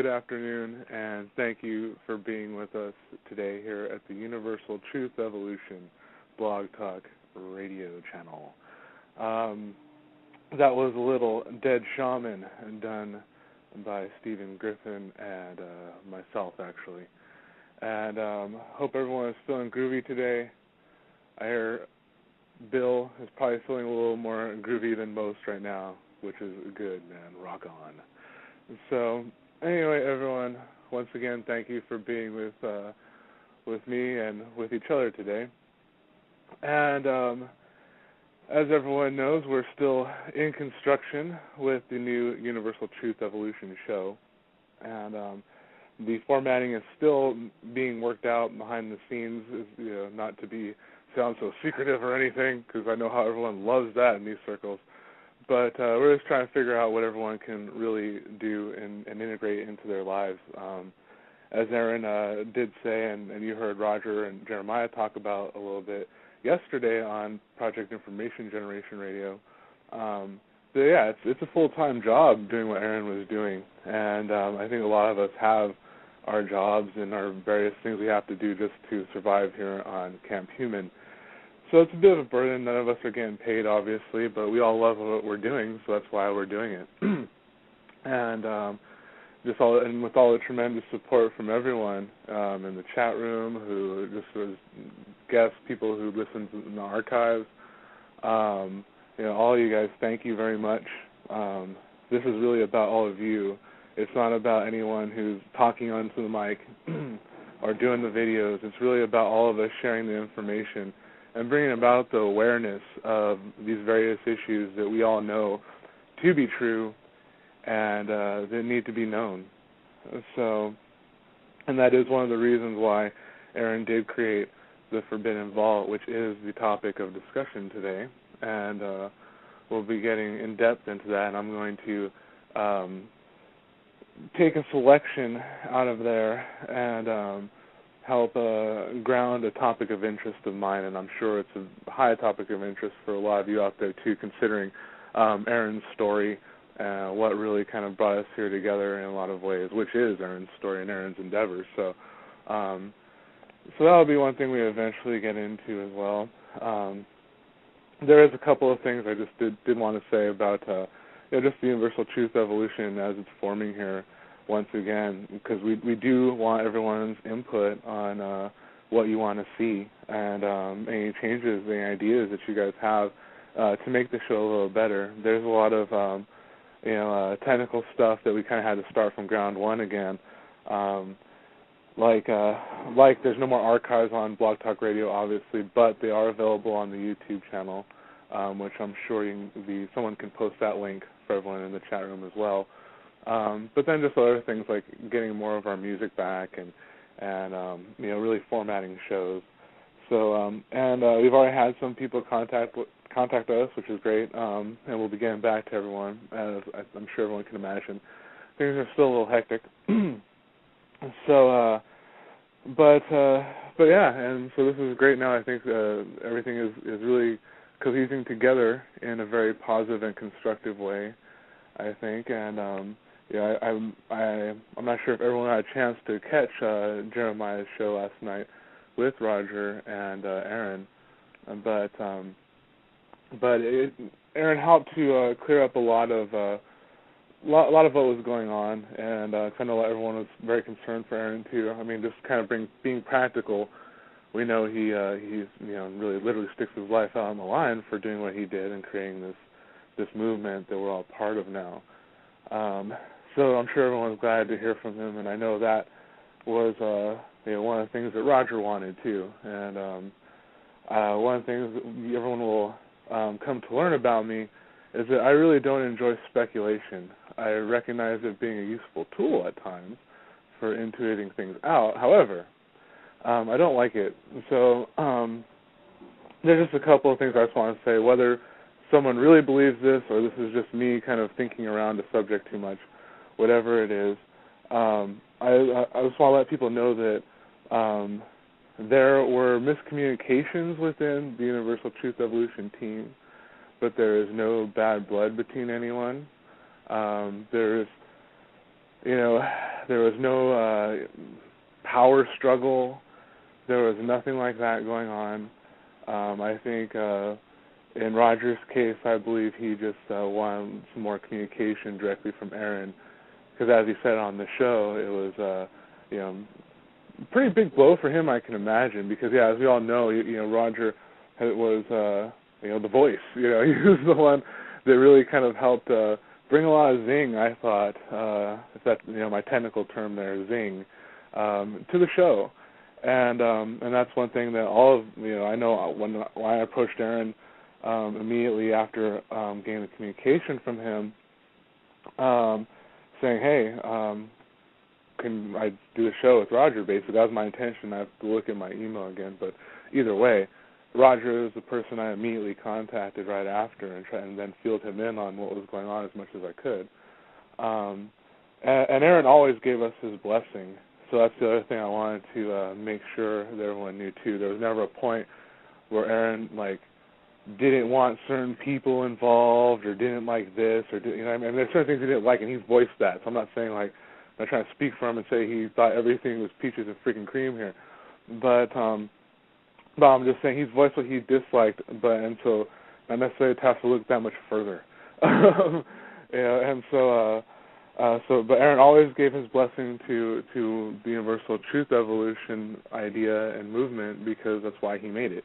good afternoon, and thank you for being with us today here at the Universal Truth Evolution Blog Talk Radio channel. That was a little Dead Shaman done by Stephen Griffin and myself, actually. And hope everyone is feeling groovy today. I hear Bill is probably feeling a little more groovy than most right now, which is good, man. Rock on. So, anyway, everyone, once again, thank you for being with me and with each other today. And as everyone knows, we're still in construction with the new Universal Truth Evolution show. And the formatting is still being worked out behind the scenes, not to sound so secretive or anything, because I know how everyone loves that in these circles. But we're just trying to figure out what everyone can really do and integrate into their lives. As Aaron did say, and you heard Roger and Jeremiah talk about a little bit yesterday on Project Information Generation Radio, it's a full-time job doing what Aaron was doing. And I think a lot of us have our jobs and our various things we have to do just to survive here on Camp Human. So it's a bit of a burden. None of us are getting paid, obviously, but we all love what we're doing, so that's why we're doing it. And with all the tremendous support from everyone in the chat room, who just was guests, people who listened in the archives, all of you guys, thank you very much. This is really about all of you. It's not about anyone who's talking onto the mic or doing the videos. It's really about all of us sharing the information and bringing about the awareness of these various issues that we all know to be true and that need to be known. So, and that is one of the reasons why Aaron did create the Forbidden Vault, which is the topic of discussion today. And we'll be getting in depth into that, and I'm going to take a selection out of there and help ground a topic of interest of mine, and I'm sure it's a high topic of interest for a lot of you out there too, considering Aaron's story, what really kind of brought us here together in a lot of ways, which is Aaron's story and Aaron's endeavors. So that'll be one thing we eventually get into as well. There is a couple of things I just did want to say about just the Universal Truth Evolution as it's forming here. Once again, because we do want everyone's input on what you want to see and any changes, any ideas that you guys have to make the show a little better. There's a lot of technical stuff that we kind of had to start from ground one again. Like there's no more archives on Blog Talk Radio, obviously, but they are available on the YouTube channel, which I'm sure someone can post that link for everyone in the chat room as well. But then just other things like getting more of our music back and really formatting shows. So we've already had some people contact us, which is great, and we'll be getting back to everyone, as I'm sure everyone can imagine. Things are still a little hectic. But yeah, and so this is great now. I think everything is really cohesing together in a very positive and constructive way, I think, and I'm not sure if everyone had a chance to catch Jeremiah's show last night with Roger and Aaron, but Aaron helped to clear up a lot of what was going on, and kind of everyone was very concerned for Aaron too. I mean, just kind of being practical. We know he's really literally sticks his life out on the line for doing what he did and creating this movement that we're all part of now. So I'm sure everyone's glad to hear from him, and I know that was one of the things that Roger wanted too. And one of the things that everyone will come to learn about me is that I really don't enjoy speculation. I recognize it being a useful tool at times for intuiting things out. However, I don't like it. So there's just a couple of things I just want to say, whether someone really believes this or this is just me kind of thinking around the subject too much. Whatever it is, I just want to let people know that there were miscommunications within the Universal Truth Evolution team, but there is no bad blood between anyone. There is there was no power struggle. There was nothing like that going on. I think in Roger's case, I believe he just wanted some more communication directly from Aaron, because as he said on the show, it was a pretty big blow for him, I can imagine, because as we all know, Roger was the voice. He was the one that really kind of helped bring a lot of zing, I thought, if that's my technical term there, zing, to the show. And that's one thing that all of I know when I approached Aaron immediately after getting the communication from him, saying, hey, can I do a show with Roger? Basically, that was my intention. I have to look at my email again, but either way, Roger is the person I immediately contacted right after and then filled him in on what was going on as much as I could. And Aaron always gave us his blessing. So that's the other thing I wanted to make sure that everyone knew too. There was never a point where Aaron didn't want certain people involved or didn't like this or there's certain things he didn't like, and he's voiced that. So I'm not saying I'm not trying to speak for him and say he thought everything was peaches and freaking cream here, but I'm just saying he's voiced what he disliked, and so not necessarily have to look that much further. And so. But Aaron always gave his blessing to the Universal Truth Evolution idea and movement, because that's why he made it.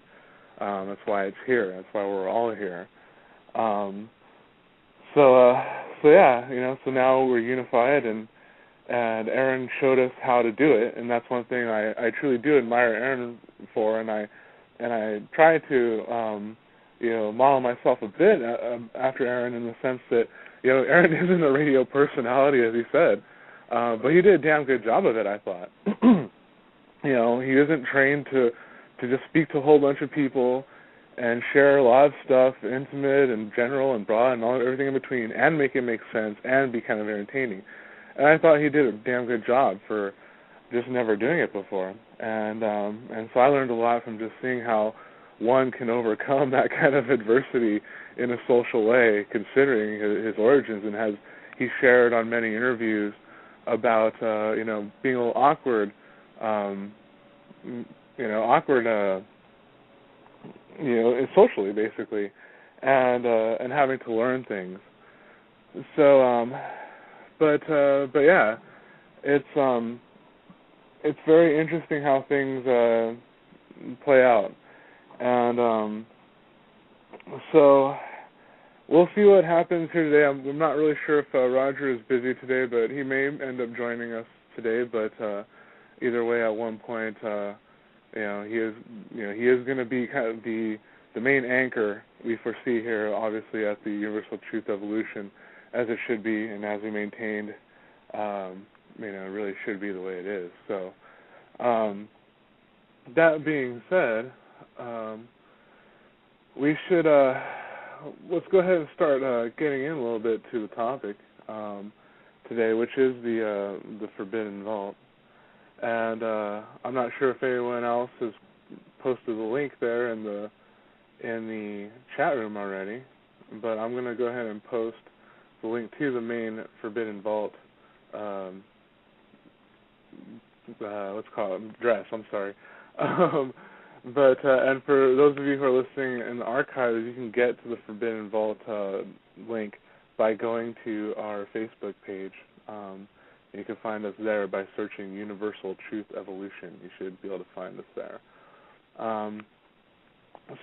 That's why it's here. That's why we're all here. So now we're unified, and Aaron showed us how to do it, and that's one thing I truly do admire Aaron for, and I try to model myself a bit after Aaron, in the sense that Aaron isn't a radio personality, as he said, but he did a damn good job of it, I thought. He isn't trained to just speak to a whole bunch of people and share a lot of stuff, intimate and general and broad and everything in between, and make it make sense and be kind of entertaining. And I thought he did a damn good job for just never doing it before. And so I learned a lot from just seeing how one can overcome that kind of adversity in a social way, considering his origins, and he shared on many interviews about being a little awkward, socially, basically, and having to learn things. So, but yeah, it's very interesting how things play out. And so we'll see what happens here today. I'm not really sure if Roger is busy today, but he may end up joining us today. But either way, at one point, he is going to be kind of the main anchor we foresee here, obviously at the Universal Truth Evolution, as it should be, and as we maintained, it really should be the way it is. So that being said, we should let's go ahead and start getting in a little bit to the topic today, which is the Forbidden Vault. And I'm not sure if anyone else has posted the link there in the chat room already, but I'm going to go ahead and post the link to the main Forbidden Vault. Let's call it dress. I'm sorry. But and for those of you who are listening in the archives, you can get to the Forbidden Vault link by going to our Facebook page. You can find us there by searching Universal Truth Evolution. You should be able to find us there.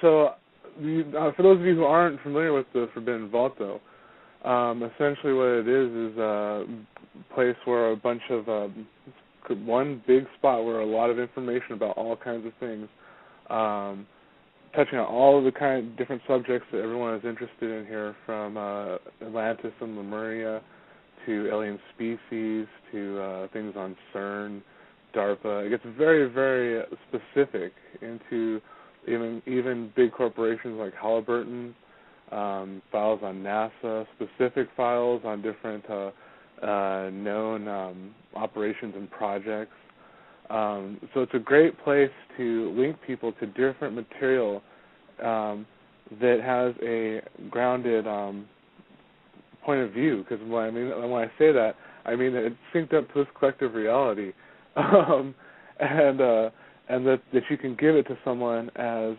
So for those of you who aren't familiar with the Forbidden Vault, though, essentially what it is a place where a bunch of one big spot where a lot of information about all kinds of things, touching on all of the kind of different subjects that everyone is interested in here, from Atlantis and Lemuria to alien species to things on CERN, DARPA. It gets very, very specific into even big corporations like Halliburton, files on NASA, specific files on different known operations and projects. So it's a great place to link people to different material that has a grounded point of view. Because when I say that, I mean, it's synced up to this collective reality, and that you can give it to someone as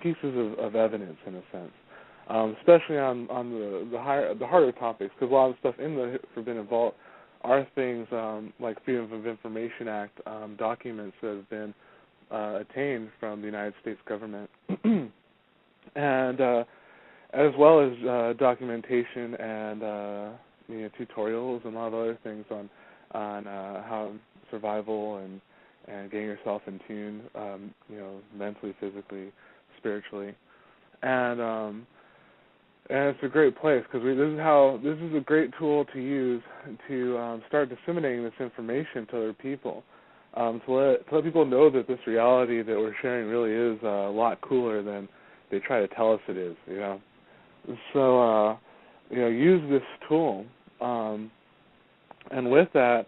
pieces of evidence in a sense, especially on the harder topics, because a lot of stuff in the Forbidden Vault are things like Freedom of Information Act documents that have been attained from the United States government, and as well as documentation and tutorials and a lot of other things on how survival and getting yourself in tune, mentally, physically, spiritually, and it's a great place because this is a great tool to use to start disseminating this information to other people, to let people know that this reality that we're sharing really is a lot cooler than they try to tell us it is. So use this tool, and with that,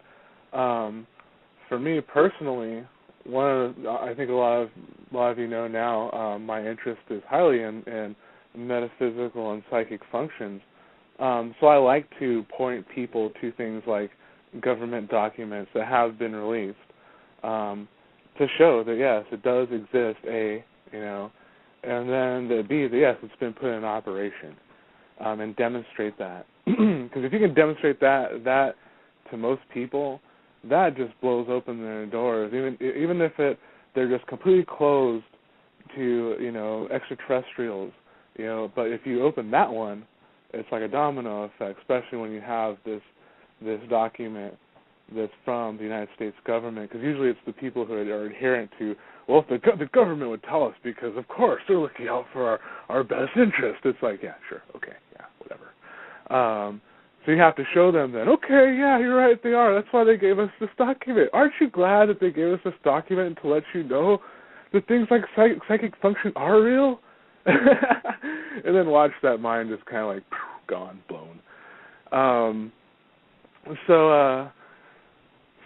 for me personally, I think a lot of you know now, my interest is highly in metaphysical and psychic functions. So I like to point people to things like government documents that have been released to show that yes, it does exist. And then the B, that yes, it's been put in operation, and demonstrate that. Because if you can demonstrate that to most people, that just blows open their doors. Even if they're just completely closed to extraterrestrials, But if you open that one, it's like a domino effect, especially when you have this document that's from the United States government, because usually it's the people who are adherent to, well, if the government would tell us, because of course they're looking out for our best interest. It's like, yeah, sure, okay, yeah, whatever. So you have to show them then, okay, yeah, you're right, they are. That's why they gave us this document. Aren't you glad that they gave us this document to let you know that things like psychic function are real? And then watch that mind just kind of like gone, blown.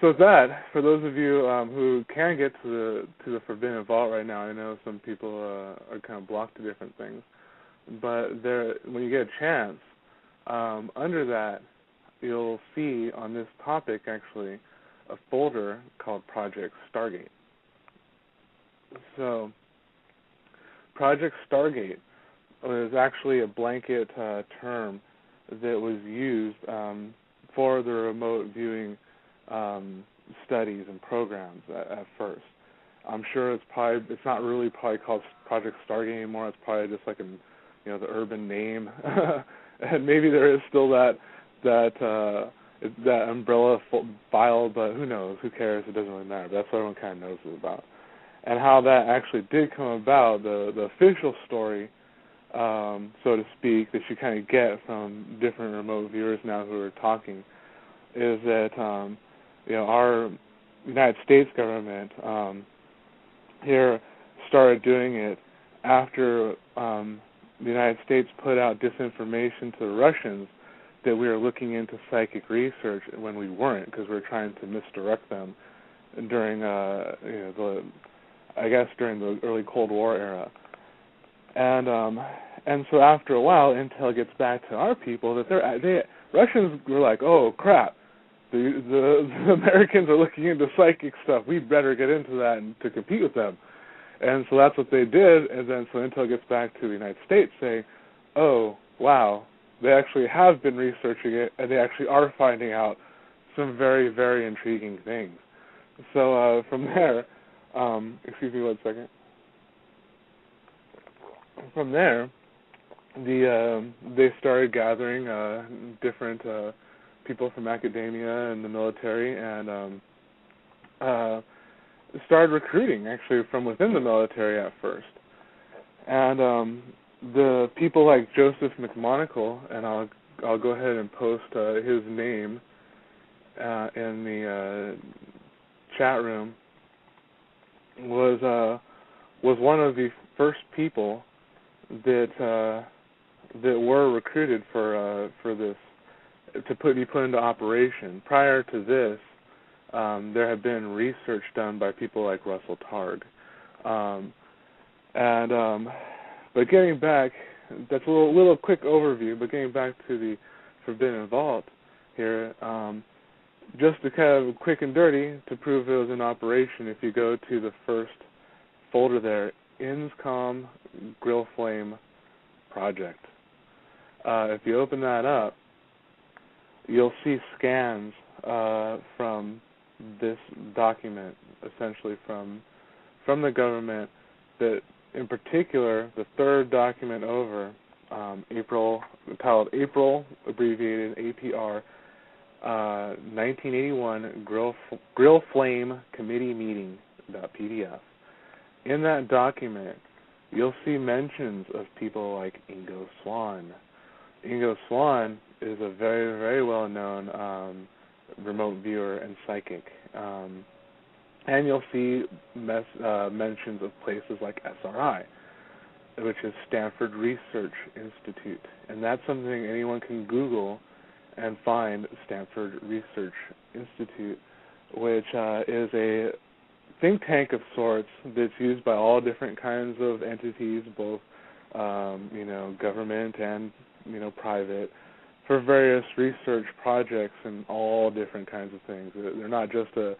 So that, for those of you who can get to the Forbidden Vault right now, I know some people are kind of blocked to different things, but when you get a chance, under that, you'll see on this topic actually a folder called Project Stargate. So Project Stargate was actually a blanket term that was used for the remote viewing studies and programs at first. I'm sure it's not really called Project Stargate anymore. It's probably just like the urban name, and maybe there is still that umbrella file, but who knows? Who cares? It doesn't really matter. But that's what everyone kind of knows about. And how that actually did come about, the official story, so to speak, that you kind of get from different remote viewers now who are talking, is that our United States government here started doing it after the United States put out disinformation to the Russians that we were looking into psychic research when we weren't, because we were trying to misdirect them during during the early Cold War era. And so after a while, intel gets back to our people that Russians were like, oh crap, the Americans are looking into psychic stuff. We'd better get into that and to compete with them. And so that's what they did. And then so intel gets back to the United States saying, oh wow, they actually have been researching it, and they actually are finding out some very, very intriguing things. So from there, excuse me 1 second. From there, they started gathering different people from academia and the military, and started recruiting actually from within the military at first. And the people like Joseph McMonagle, and I'll go ahead and post his name in the chat room, was one of the first people that were recruited for this to be put into operation. Prior to this, there had been research done by people like Russell Targ, but getting back, that's a little quick overview. But getting back to the Forbidden Vault here, just to kind of quick and dirty to prove it was in operation, if you go to the first folder there, INSCOM Grill Flame Project. If you open that up, you'll see scans from this document, essentially from the government, that in particular, the third document over, titled April, abbreviated APR, 1981 Grill Flame Committee Meeting .pdf. In that document, you'll see mentions of people like Ingo Swann. Ingo Swann is a very, very well-known remote viewer and psychic. And you'll see mentions of places like SRI, which is Stanford Research Institute. And that's something anyone can Google and find, Stanford Research Institute, which is a think tank of sorts that's used by all different kinds of entities, both government and private, for various research projects and all different kinds of things. They're not just a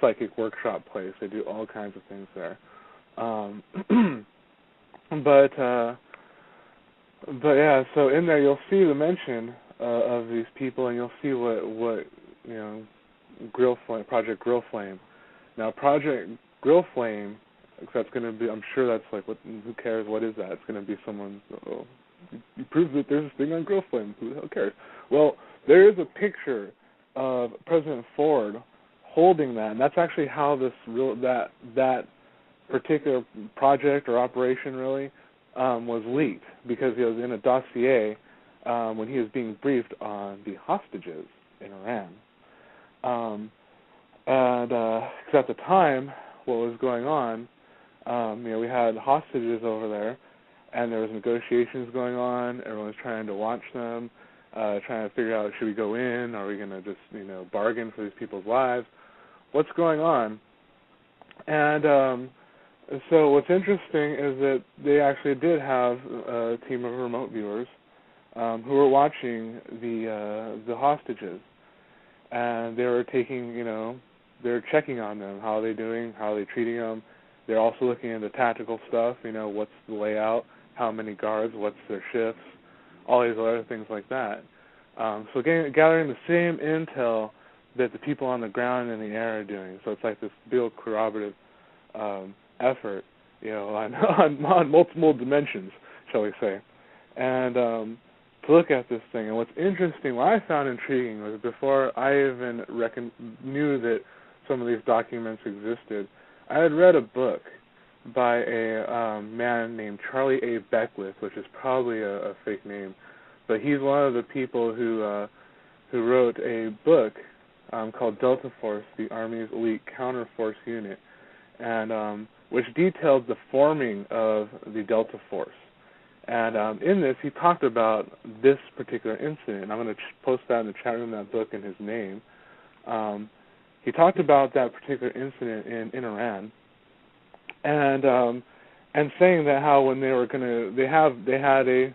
psychic workshop place. They do all kinds of things there. But yeah, so in there you'll see the mention of these people, and you'll see what Project Grill Flame. Now, Project Grill Flame, that's going to be, I'm sure that's like, who cares? What is that? It's going to be someone. You proved that there's a thing on Grill Flame. Who the hell cares? Well, there is a picture of President Ford holding that, and that's actually how that particular project or operation really was leaked, because he was in a dossier when he was being briefed on the hostages in Iran. Because at the time, what was going on, we had hostages over there, and there was negotiations going on. Everyone was trying to watch them, trying to figure out, should we go in? Are we going to just, bargain for these people's lives? What's going on? And so what's interesting is that they actually did have a team of remote viewers who were watching the hostages, and they were taking, they're checking on them. How are they doing? How are they treating them? They're also looking into tactical stuff, what's the layout, how many guards, what's their shifts, all these other things like that. So gathering the same intel that the people on the ground and in the air are doing. So it's like this big collaborative effort, on multiple dimensions, shall we say. And to look at this thing. And what's interesting, what I found intriguing was, before I even knew that some of these documents existed, I had read a book by a man named Charlie A. Beckwith, which is probably a fake name, but he's one of the people who wrote a book called Delta Force, the Army's Elite Counterforce Unit, and which detailed the forming of the Delta Force. And in this, he talked about this particular incident. I'm going to post that in the chat room, that book and his name. He talked about that particular incident in Iran, and saying that how when they were they had a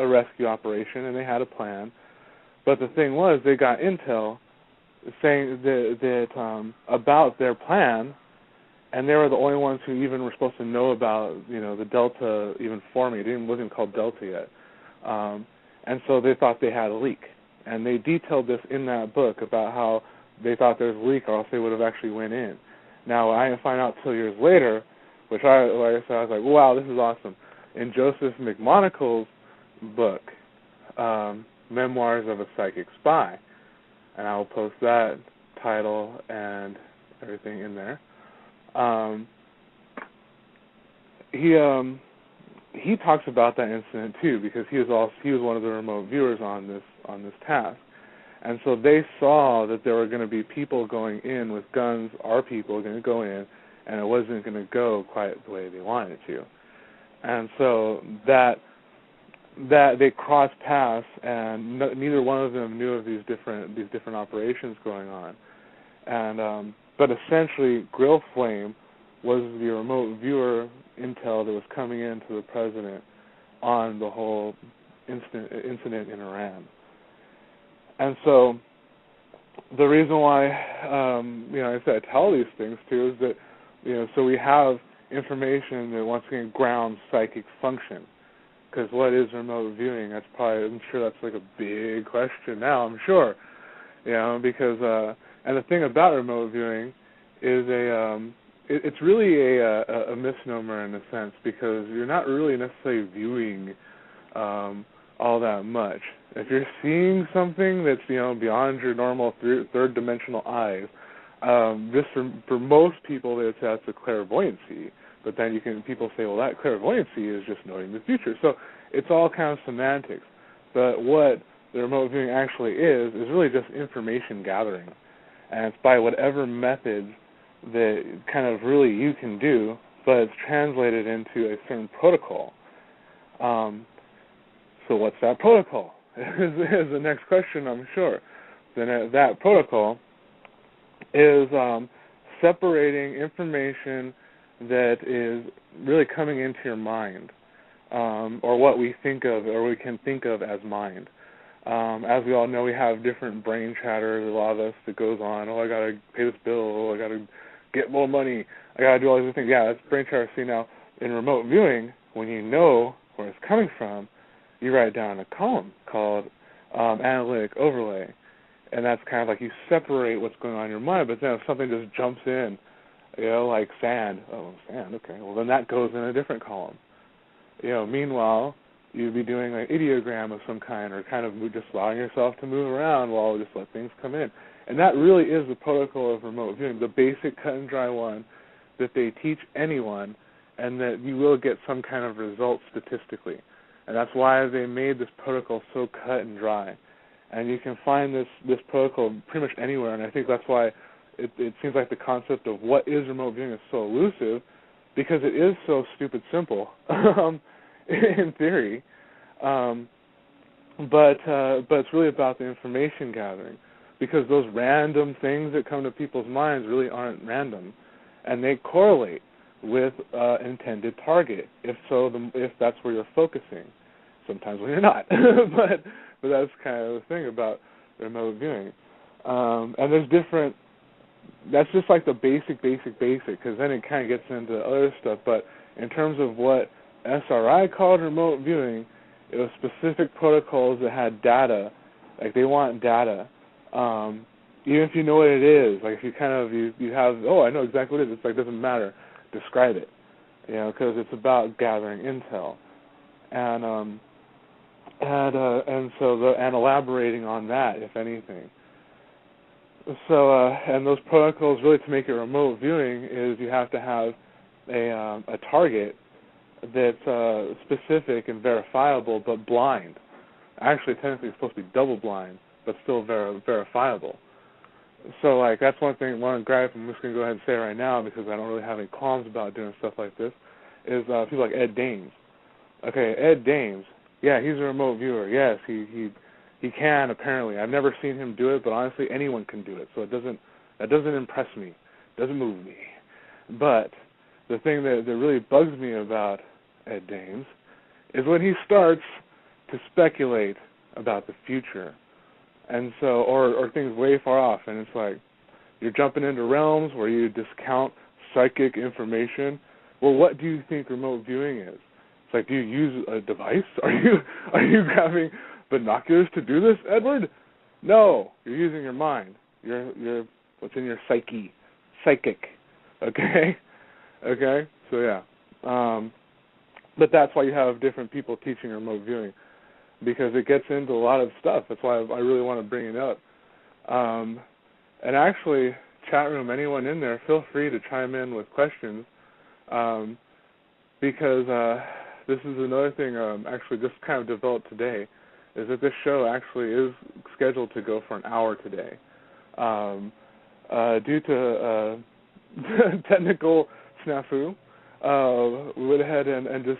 rescue operation and they had a plan, but the thing was, they got intel saying that about their plan, and they were the only ones who even were supposed to know about the Delta even forming. It wasn't called Delta yet, and so they thought they had a leak, and they detailed this in that book about how they thought there was a leak, or else they would have actually went in. Now, I didn't find out till years later, which I was like, wow, this is awesome. In Joseph McMonagle's book, Memoirs of a Psychic Spy, and I will post that title and everything in there. He talks about that incident too, because he was one of the remote viewers on this task. And so they saw that there were going to be people going in with guns, our people going to go in, and it wasn't going to go quite the way they wanted it to. And so that they crossed paths, and neither one of them knew of these different operations going on. And but essentially, Grill Flame was the remote viewer intel that was coming into the president on the whole incident in Iran. And so the reason why, I said I tell these things too is that, so we have information that once again grounds psychic function. Because what is remote viewing? I'm sure that's like a big question now, I'm sure. Because, and the thing about remote viewing is it's really a misnomer in a sense, because you're not really necessarily viewing all that much. If you're seeing something that's beyond your normal third dimensional eyes, just for most people they would say that's a clairvoyancy. But then people say, well, that clairvoyancy is just knowing the future. So it's all kind of semantics. But what the remote viewing actually is really just information gathering, and it's by whatever method that kind of really you can do, but it's translated into a certain protocol. So what's that protocol? Is the next question, I'm sure. Then that protocol is separating information that is really coming into your mind, or what we think of, or we can think of as mind. As we all know, we have different brain chatter, a lot of us, that goes on. Oh, I got to pay this bill. Oh, I got to get more money. I got to do all these things. Yeah, that's brain chatter. See, now, in remote viewing, when you know where it's coming from, you write down a column called analytic overlay. And that's kind of like you separate what's going on in your mind, but then if something just jumps in, like sand. Oh, sand, okay. Well, then that goes in a different column. Meanwhile, you'd be doing an ideogram of some kind, or kind of just allowing yourself to move around while just let things come in. And that really is the protocol of remote viewing, the basic cut and dry one that they teach anyone, and that you will get some kind of result statistically. And that's why they made this protocol so cut and dry. And you can find this protocol pretty much anywhere, and I think that's why it seems like the concept of what is remote viewing is so elusive, because it is so stupid simple in theory. But it's really about the information gathering, because those random things that come to people's minds really aren't random, and they correlate with intended target, if that's where you're focusing. Sometimes when you're not, but that's kind of the thing about remote viewing. And there's different. That's just like the basic, because then it kind of gets into other stuff. But in terms of what SRI called remote viewing, it was specific protocols that had data. Like, they want data. Even if you know what it is, like if you kind of you have, oh, I know exactly what it is. It's like, it doesn't matter. Describe it, because it's about gathering intel, and elaborating on that, if anything. So, and those protocols, really, to make it remote viewing, is you have to have a target that's specific and verifiable, but blind. Actually, technically, it's supposed to be double blind, but still verifiable. So, like, that's one gripe I'm just going to go ahead and say right now, because I don't really have any qualms about doing stuff like this, is people like Ed Dames. Okay, Ed Dames, yeah, he's a remote viewer. Yes, he can, apparently. I've never seen him do it, but honestly, anyone can do it. So that doesn't impress me. It doesn't move me. But the thing that really bugs me about Ed Dames is when he starts to speculate about the future, and so, or things way far off, and it's like, you're jumping into realms where you discount psychic information. Well, what do you think remote viewing is? It's like, do you use a device? Are you grabbing binoculars to do this, Edward? No, you're using your mind. You're what's in your psychic. Okay. So yeah, but that's why you have different people teaching remote viewing, because it gets into a lot of stuff. That's why I really want to bring it up. And actually, chat room, anyone in there, feel free to chime in with questions, because this is another thing. Actually, just kind of developed today, is that this show actually is scheduled to go for an hour today. Due to technical snafu, we went ahead and just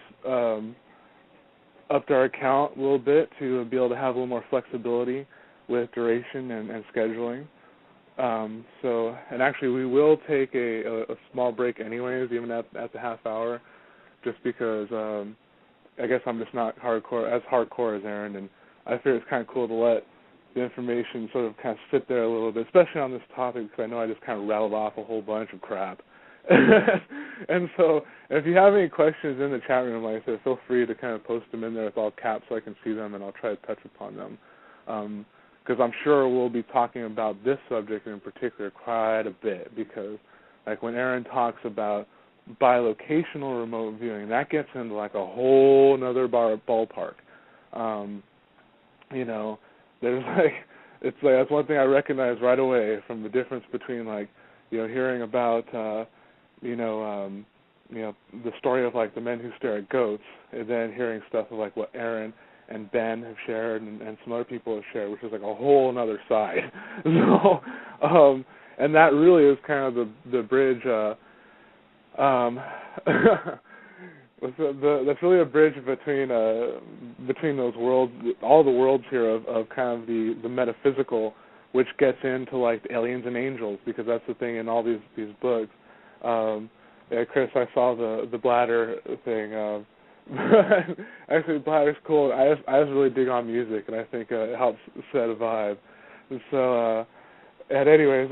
upped our account a little bit to be able to have a little more flexibility with duration and scheduling. So, and actually, we will take a small break anyways, even at the half hour, just because I guess I'm just not hardcore as Aaron, and I figure it's kind of cool to let the information sort of kind of sit there a little bit, especially on this topic, because I know I just kind of rattled off a whole bunch of crap. And so if you have any questions in the chat room, like I said, feel free to kind of post them in there with all caps so I can see them, and I'll try to touch upon them. Because I'm sure we'll be talking about this subject in particular quite a bit, because like when Aaron talks about bilocational remote viewing, that gets into like a whole nother ballpark. You know, there's like, it's like, that's one thing I recognize right away from the difference between like, you know, hearing about, you know, the story of like the men who stare at goats, and then hearing stuff of like what Aaron and Ben have shared and some other people have shared, which is like a whole other side. So, and that really is kind of the bridge. That's really a bridge between those worlds, all the worlds here of kind of the metaphysical, which gets into like the aliens and angels, because that's the thing in all these books. Yeah, Chris, I saw the bladder thing. Actually, bladder's cool. I just really dig on music, and I think it helps set a vibe. And so, and anyways,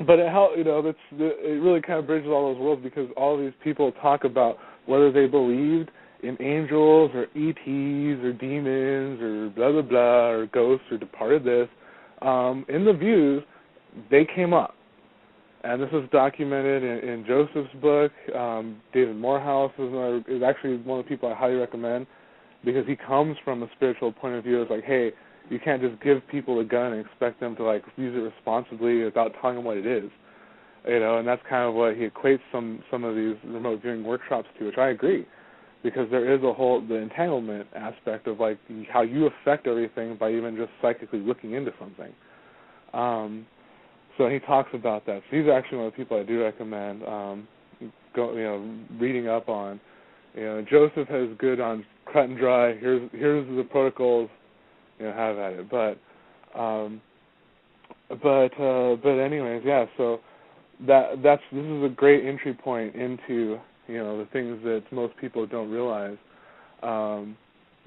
but it helps. You know, it really kind of bridges all those worlds, because all these people talk about whether they believed in angels or ETs or demons or blah blah blah or ghosts or departed this. In the views, they came up. And this is documented in Joseph's book. David Morehouse is actually one of the people I highly recommend, because he comes from a spiritual point of view. It's like, hey, you can't just give people a gun and expect them to like use it responsibly without telling them what it is, you know. And that's kind of what he equates some of these remote viewing workshops to, which I agree, because there is the entanglement aspect of like how you affect everything by even just psychically looking into something. So he talks about that. So he's actually one of the people I do recommend reading up on. You know, Joseph has good on cut and dry. Here's the protocols. You know, have at it. But anyways, yeah. So this is a great entry point into, you know, the things that most people don't realize,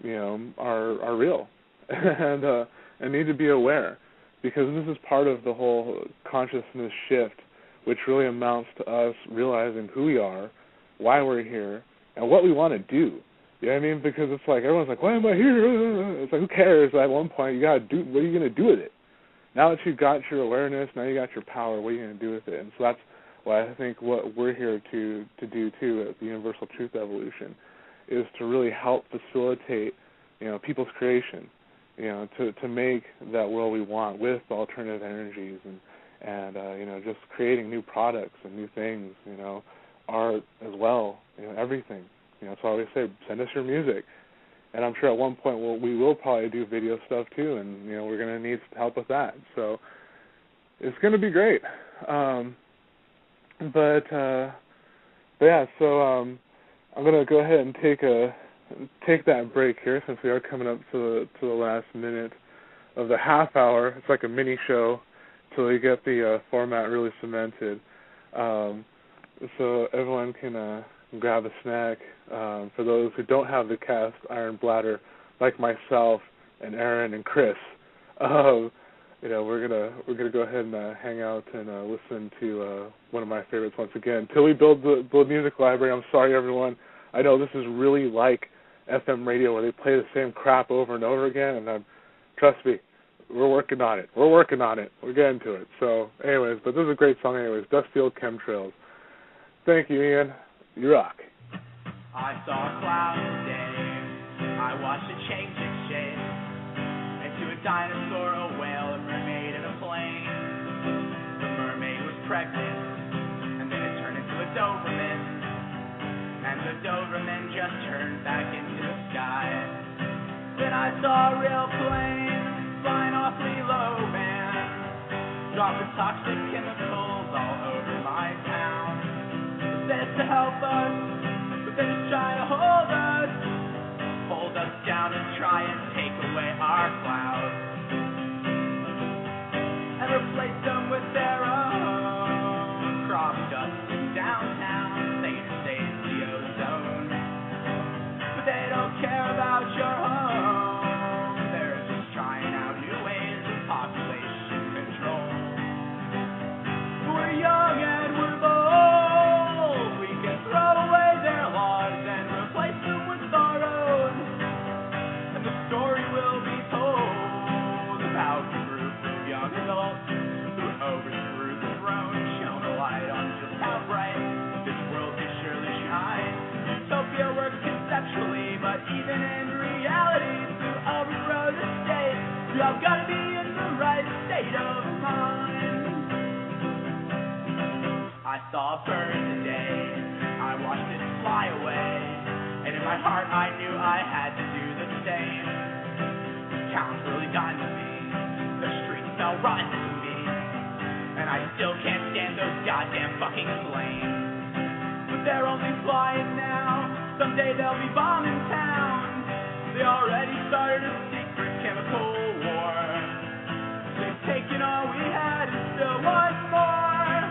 you know, are real and need to be aware. Because this is part of the whole consciousness shift, which really amounts to us realizing who we are, why we're here, and what we want to do. You know what I mean? Because it's like, everyone's like, why am I here? It's like, who cares? At one point, you got to do, what are you going to do with it? Now that you've got your awareness, now you got your power, what are you going to do with it? And so that's why I think what we're here to do, too, at the Universal Truth Evolution, is to really help facilitate, you know, people's creation. You know, to make that world we want with alternative energies and you know, just creating new products and new things, you know, art as well, you know, everything. You know, that's why I always say, send us your music. And I'm sure at one point we will probably do video stuff too, and, you know, we're going to need help with that. So it's going to be great. But yeah, so I'm going to go ahead and take that break here, since we are coming up to the last minute of the half hour. It's like a mini show till we get the format really cemented. So everyone can grab a snack. For those who don't have the cast iron bladder, like myself and Aaron and Chris, you know, we're gonna go ahead and hang out and listen to one of my favorites once again. Till we build the music library. I'm sorry, everyone. I know this is really like FM radio where they play the same crap over and over again, and trust me, we're working on it. We're getting to it. So, anyways, but this is a great song anyways, Dustfield Chemtrails. Thank you, Ian. You rock. I saw a cloud today. I watched it change its shape into a dinosaur, a whale, a mermaid, and a plane. The mermaid was pregnant, and then it turned into a Doberman. And the Doberman just turned back into the sky. Then I saw a real plane flying awfully low, man, dropping toxic chemicals all over my town. It says to help us, but then it's trying to hold us down and try and take away our clouds and replace them with their own crop dust in downtown. They don't care about your home. They're just trying out new all gotta be in the right state of mind. I saw a bird today, I watched it fly away, and in my heart I knew I had to do the same. The town's really dying to me, the streets smell rotten to me, and I still can't stand those goddamn fucking flames. But they're only flying now, someday they'll be bombing towns. They already started a secret chemical war. They've taken all we had and still want more.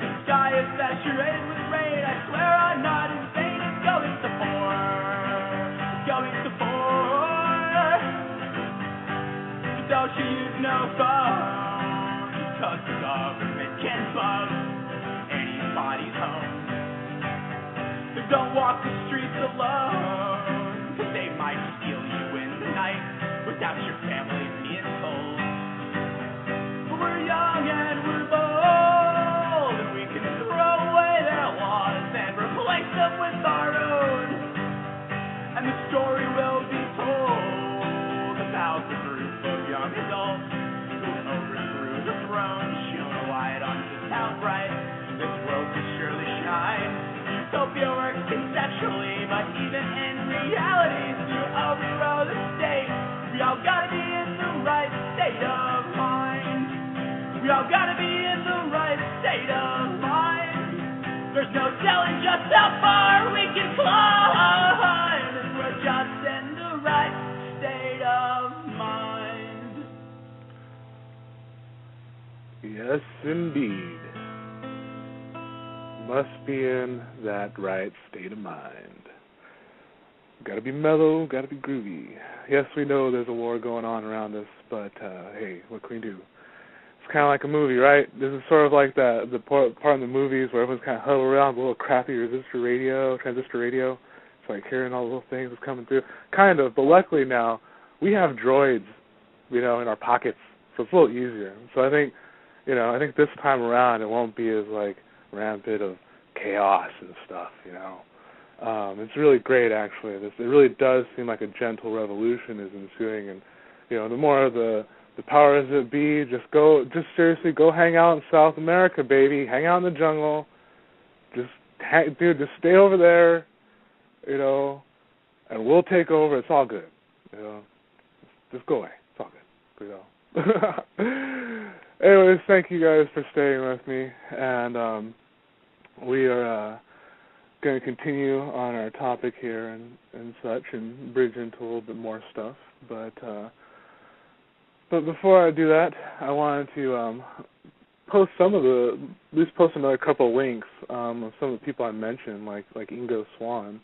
The sky is saturated with rain, I swear I'm not insane. It's going to pour, it's going to pour. So don't you use no phone, 'cause the government can bug anybody's home. So don't walk the streets alone, 'cause they might steal you in the night without your family being told. But we're young and we're bold, and we can throw away their laws and replace them with our own. And the story will be told about the group of young adults who overthrew the throne, shone a light on just how bright this world could surely shine. Utopia works conceptually, but even in reality, to overthrow the state, we all gotta be in the right state of mind. We all gotta be in the right state of mind. There's no telling just how far we can climb if we're just in the right state of mind. Yes, indeed. Must be in that right state of mind. Gotta be mellow, gotta be groovy. Yes, we know there's a war going on around us, but hey, what can we do? It's kind of like a movie, right? This is sort of like the part in the movies where everyone's kind of huddled around with a little crappy transistor radio. It's like hearing all the little things that's coming through. Kind of, but luckily now we have droids, in our pockets, so it's a little easier. So I think this time around it won't be as like rampant of chaos and stuff, It's really great, actually. It really does seem like a gentle revolution is ensuing, and the more of the powers that be just seriously go hang out in South America, baby. Hang out in the jungle. Just stay over there, and we'll take over. It's all good, Just go away. It's all good, Anyways, thank you guys for staying with me, and we are going to continue on our topic here and such, and bridge into a little bit more stuff. But before I do that, I wanted to post another couple of links of some of the people I mentioned, like Ingo Swann.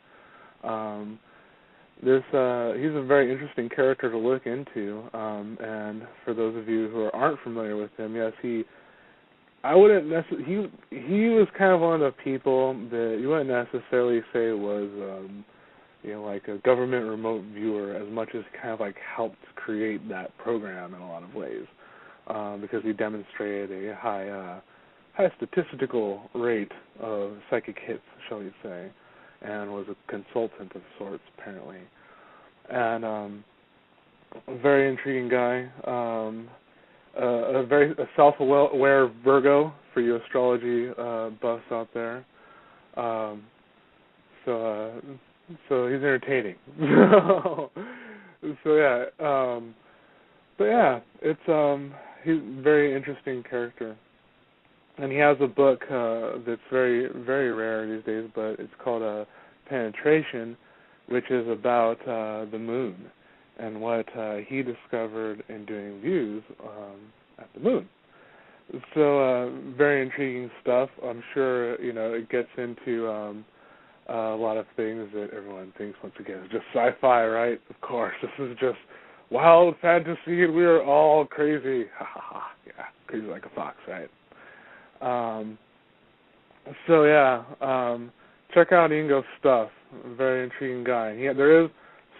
He's a very interesting character to look into, and for those of you who aren't familiar with him, yes, he was kind of one of the people that you wouldn't necessarily say was like a government remote viewer as much as kind of like helped create that program in a lot of ways, because he demonstrated a high statistical rate of psychic hits, shall we say, and was a consultant of sorts, apparently. And a very intriguing guy, a self-aware Virgo for you astrology buffs out there. So he's entertaining. He's a very interesting character. And he has a book that's very, very rare these days, but it's called Penetration, which is about the moon and what he discovered in doing views at the moon. So very intriguing stuff. I'm sure, it gets into a lot of things that everyone thinks, once again, is just sci-fi, right? Of course, this is just wild fantasy and we're all crazy. Ha ha ha. Yeah, crazy like a fox, right? Check out Ingo's stuff. Very intriguing guy. There is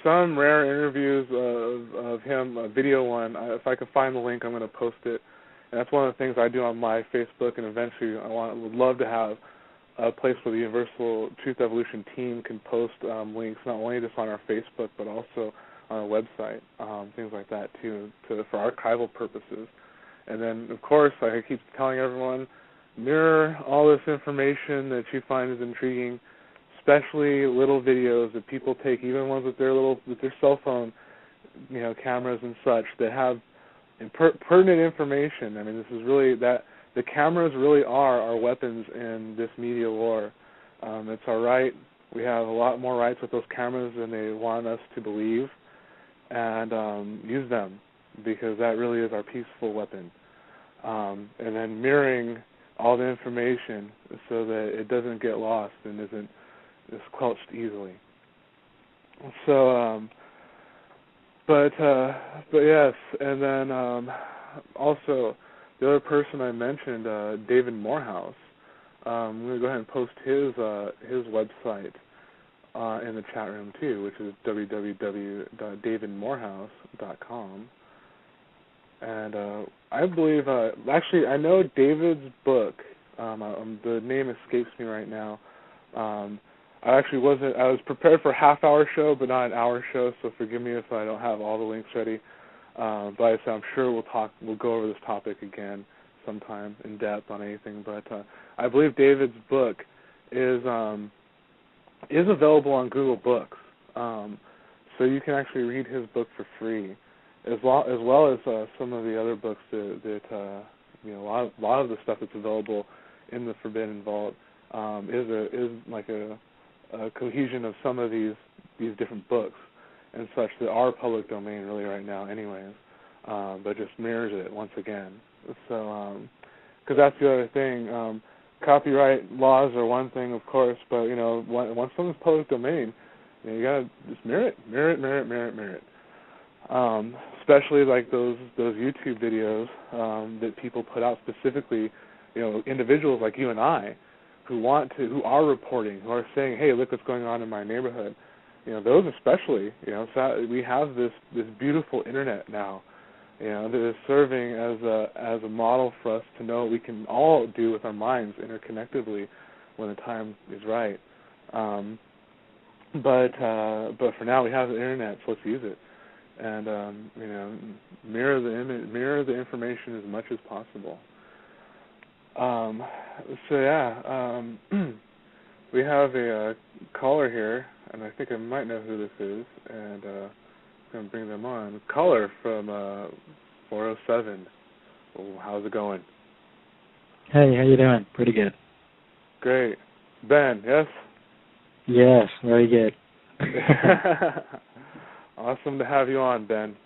some rare interviews of him, a video one. If I can find the link, I'm going to post it. And that's one of the things I do on my Facebook, and eventually would love to have a place where the Universal Truth Evolution team can post links, not only just on our Facebook, but also on our website, things like that too, for archival purposes. And then, of course, like I keep telling everyone, mirror all this information that you find is intriguing, especially little videos that people take, even ones with their cell phone, cameras and such, that have pertinent information. I mean, this is really that the cameras really are our weapons in this media war. It's our right. We have a lot more rights with those cameras than they want us to believe, and use them, because that really is our peaceful weapon. And then mirroring all the information so that it doesn't get lost and isn't squelched easily. So, but yes, and then also the other person I mentioned, David Morehouse. I'm going to go ahead and post his website in the chat room too, which is www.davidmorehouse.com. And I believe, actually, I know David's book. The name escapes me right now. I was prepared for a half-hour show, but not an hour show. So forgive me if I don't have all the links ready. But I'm sure we'll go over this topic again sometime in depth on anything. But I believe David's book is available on Google Books, so you can actually read his book for free, as well as some of the other books that a lot of the stuff that's available in the Forbidden Vault is like a cohesion of some of these different books and such that are public domain really right now, anyways, but just mirrors it once again. So, because that's the other thing. Copyright laws are one thing, of course, but once something's public domain, you gotta just mirror it. Especially like those YouTube videos that people put out specifically, individuals like you and I, who are reporting, who are saying, hey, look what's going on in my neighborhood. Those especially, so we have this beautiful internet now, that is serving as a model for us to know what we can all do with our minds interconnectedly when the time is right. But for now we have the internet, so let's use it, and mirror the information as much as possible. We have a caller here, and I think I might know who this is, and I'm going to bring them on. Caller from 407. Oh, how's it going? Hey, how you doing? Pretty good. Great. Ben, yes? Yes, very good. Awesome to have you on, Ben.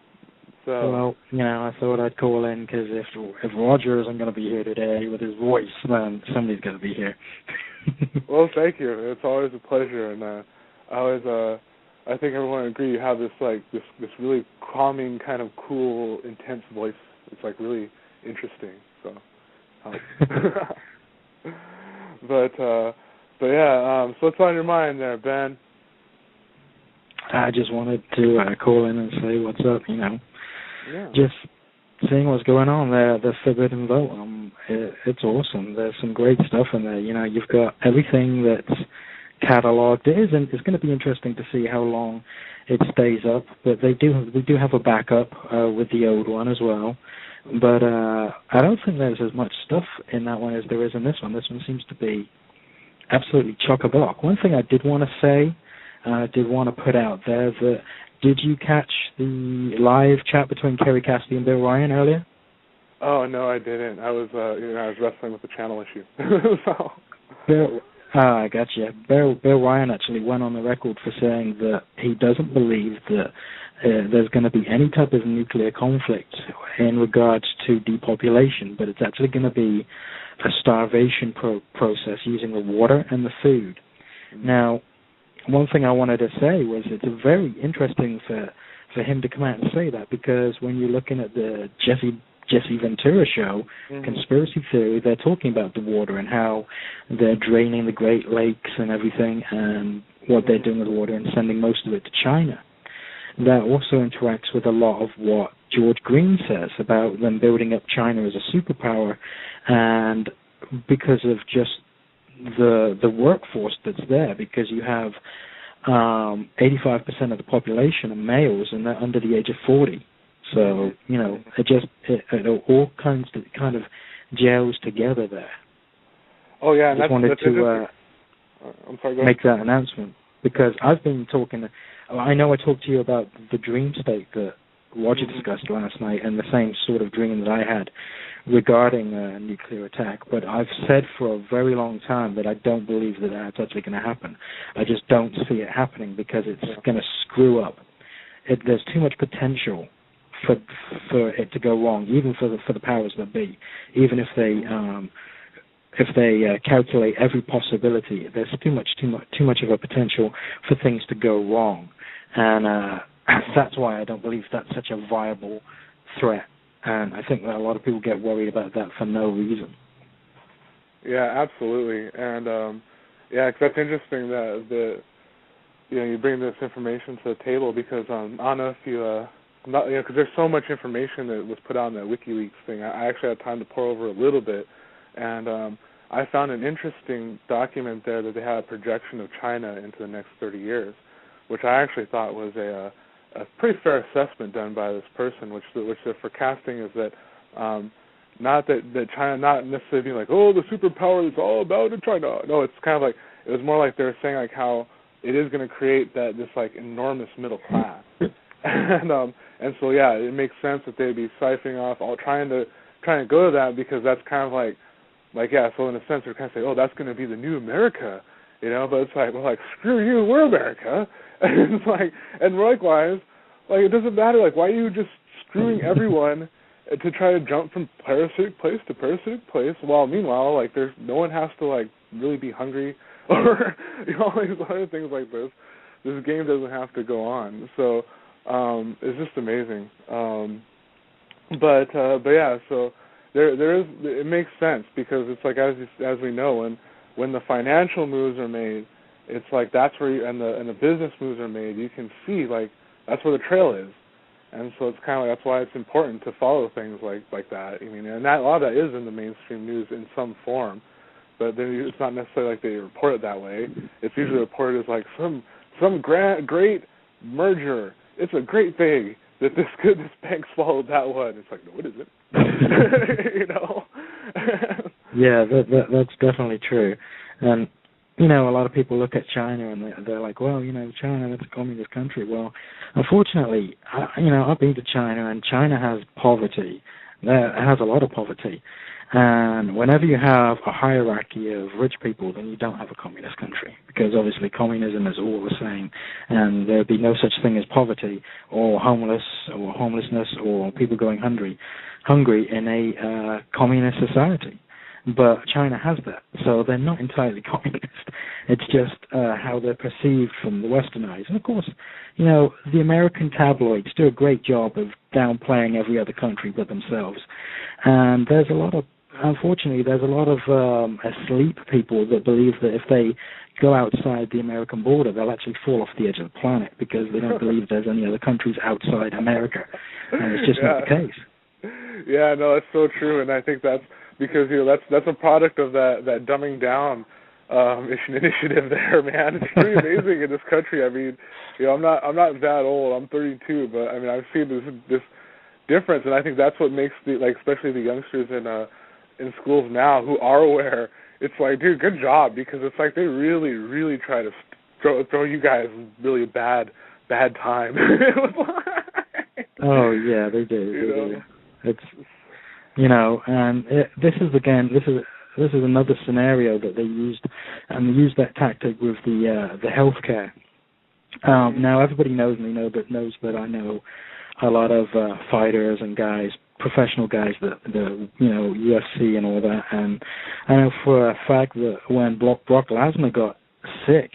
So, well, I thought I'd call in because if Roger isn't going to be here today with his voice, then somebody's going to be here. Well, thank you. It's always a pleasure, and I think everyone would agree you have this really calming, kind of cool, intense voice. It's like really interesting. So, but yeah. So what's on your mind there, Ben? I just wanted to call in and say what's up. Yeah. Just seeing what's going on there, the Forbidden Vault. It's awesome. There's some great stuff in there. You've got everything that's cataloged. It's going to be interesting to see how long it stays up. But we do have a backup with the old one as well. But I don't think there's as much stuff in that one as there is in this one. This one seems to be absolutely chock-a-block. One thing I did want to say, did want to put out there that. Did you catch the live chat between Kerry Cassidy and Bill Ryan earlier? Oh no, I didn't. I was wrestling with the channel issue. So. I gotcha. Bill Ryan actually went on the record for saying that he doesn't believe that there's going to be any type of nuclear conflict in regards to depopulation, but it's actually going to be a starvation process using the water and the food. Mm-hmm. Now, one thing I wanted to say was it's very interesting for him to come out and say that, because when you're looking at the Jesse Ventura show, mm-hmm. Conspiracy Theory, they're talking about the water and how they're draining the Great Lakes and everything, and what they're doing with the water and sending most of it to China. That also interacts with a lot of what George Green says about them building up China as a superpower, and because of just the workforce that's there, because you have 85% of the population are males, and they're under the age of 40. So, it all kind of gels together there. Oh, yeah. I just wanted to I'm sorry, go ahead. make that announcement, because I've been talking, I know I talked to you about the dream state that Roger discussed last night, and the same sort of dream that I had regarding a nuclear attack, but I've said for a very long time that I don't believe that that's actually going to happen. I just don't see it happening, because it's going to screw up. There's too much potential for it to go wrong, even for the powers that be. Even if they calculate every possibility, there's too much of a potential for things to go wrong, and that's why I don't believe that's such a viable threat. And I think that a lot of people get worried about that for no reason. Yeah, absolutely. And because that's interesting that you bring this information to the table, because I don't know if because there's so much information that was put out in that WikiLeaks thing. I actually had time to pour over a little bit, and I found an interesting document there that they had a projection of China into the next 30 years, which I actually thought was a pretty fair assessment done by this person, which they're forecasting is that not that China, not necessarily being like, oh, the superpower is all about in China. No, it's kind of like, it was more like they were saying like how it is going to create this like enormous middle class. And so yeah, it makes sense that they'd be siphoning off, trying to go to that, because that's kind of like yeah. So in a sense, they're kind of saying, oh, that's going to be the new America, But it's like, well, like screw you, we're America, and it's like, and likewise, like it doesn't matter. Like, why are you just screwing everyone to try to jump from parasitic place to parasitic place? While meanwhile, like no one has to like really be hungry or all these other things like this. This game doesn't have to go on. So. It's just amazing. But yeah, so there is, it makes sense, because it's like as we know, when the financial moves are made, it's like that's where and the business moves are made. You can see like that's where the trail is, and so it's kind of like that's why it's important to follow things like that. I mean, and a lot of that is in the mainstream news in some form, but then it's not necessarily like they report it that way. It's usually reported as like some great merger. It's a great thing that this bank swallowed that one. It's like, no, it isn't. Yeah, that's definitely true. And, a lot of people look at China and they're like, well, China, that's a communist country. Well, unfortunately, I've been to China, and China has poverty. It has a lot of poverty. And whenever you have a hierarchy of rich people, then you don't have a communist country, because obviously communism is all the same, and there would be no such thing as poverty or homelessness or people going hungry in a communist society. But China has that, so they're not entirely communist. It's just how they're perceived from the Western eyes. And of course, the American tabloids do a great job of downplaying every other country but themselves. And unfortunately, there's a lot of asleep people that believe that if they go outside the American border, they'll actually fall off the edge of the planet, because they don't believe there's any other countries outside America. And it's just not the case. Yeah, no, that's so true, and I think that's because that's a product of that dumbing down initiative there, man. It's pretty amazing in this country. I mean, I'm not that old. I'm 32, but I mean, I've seen this difference, and I think that's what makes especially the youngsters in schools now who are aware. It's like, dude, good job, because it's like they really, really try to throw you guys really bad time. Oh yeah, they do. It's and this is another scenario that they used, and they used that tactic with the healthcare. Now everybody knows me, knows that I know a lot of fighters and guys, professional guys, the UFC and all that, and I know for a fact that when Brock Lesnar got sick,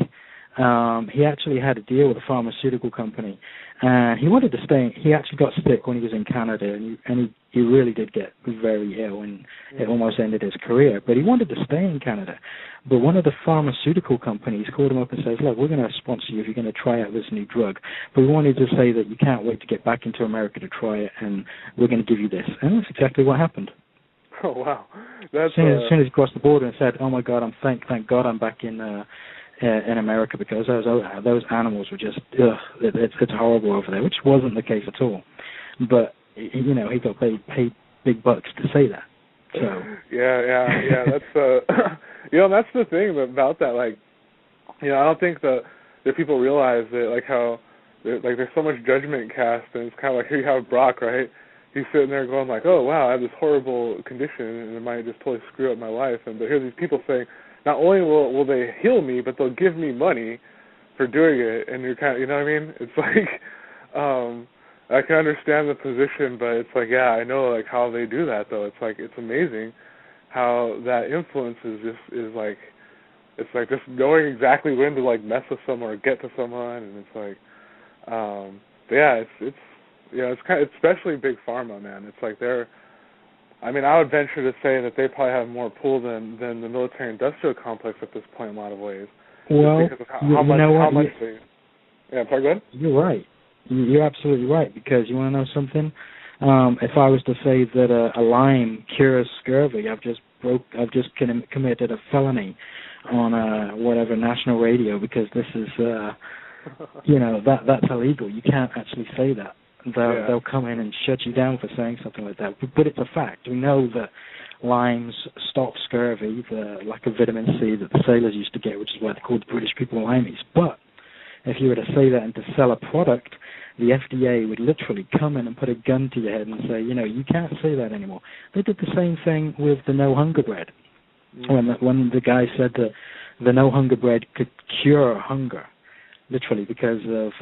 he actually had a deal with a pharmaceutical company, and he wanted to stay. He actually got sick when he was in Canada, and he really did get very ill, and it almost ended his career. But he wanted to stay in Canada. But one of the pharmaceutical companies called him up and says, look, we're going to sponsor you if you're going to try out this new drug. But we wanted to say that you can't wait to get back into America to try it, and we're going to give you this. And that's exactly what happened. Oh, wow. That's, as soon as he crossed the border and said, oh, my God, thank God I'm back in in America because those animals were just it's horrible over there, which wasn't the case at all. But he got paid big bucks to say that. So yeah. That's that's the thing about that. Like, I don't think that people realize that, like, how there's so much judgment cast, and it's kind of like, here you have Brock, right? He's sitting there going like, oh wow, I have this horrible condition and it might just totally screw up my life. But here's these people saying, not only will they heal me, but they'll give me money for doing it. And you're kind of, you know what I mean? It's like, I can understand the position, but it's like, yeah, I know like how they do that though. It's like, it's amazing how that influence is like, it's like just knowing exactly when to like mess with someone or get to someone, and it's like, but yeah, it's kind of, especially big pharma, man. It's like I would venture to say that they probably have more pull than the military-industrial complex at this point in a lot of ways. Well, because of how much they... Yeah, sorry, go ahead. You're right. You're absolutely right, because you want to know something? If I was to say that a lime cures scurvy, I've just committed a felony on whatever national radio, because this is, that's illegal. You can't actually say that. They'll come in and shut you down for saying something like that. But it's a fact. We know that limes stop scurvy, the lack of vitamin C that the sailors used to get, which is why they called the British people limeys. But if you were to say that and to sell a product, the FDA would literally come in and put a gun to your head and say, you can't say that anymore. They did the same thing with the no hunger bread. Mm-hmm. When the guy said that the no hunger bread could cure hunger, literally because of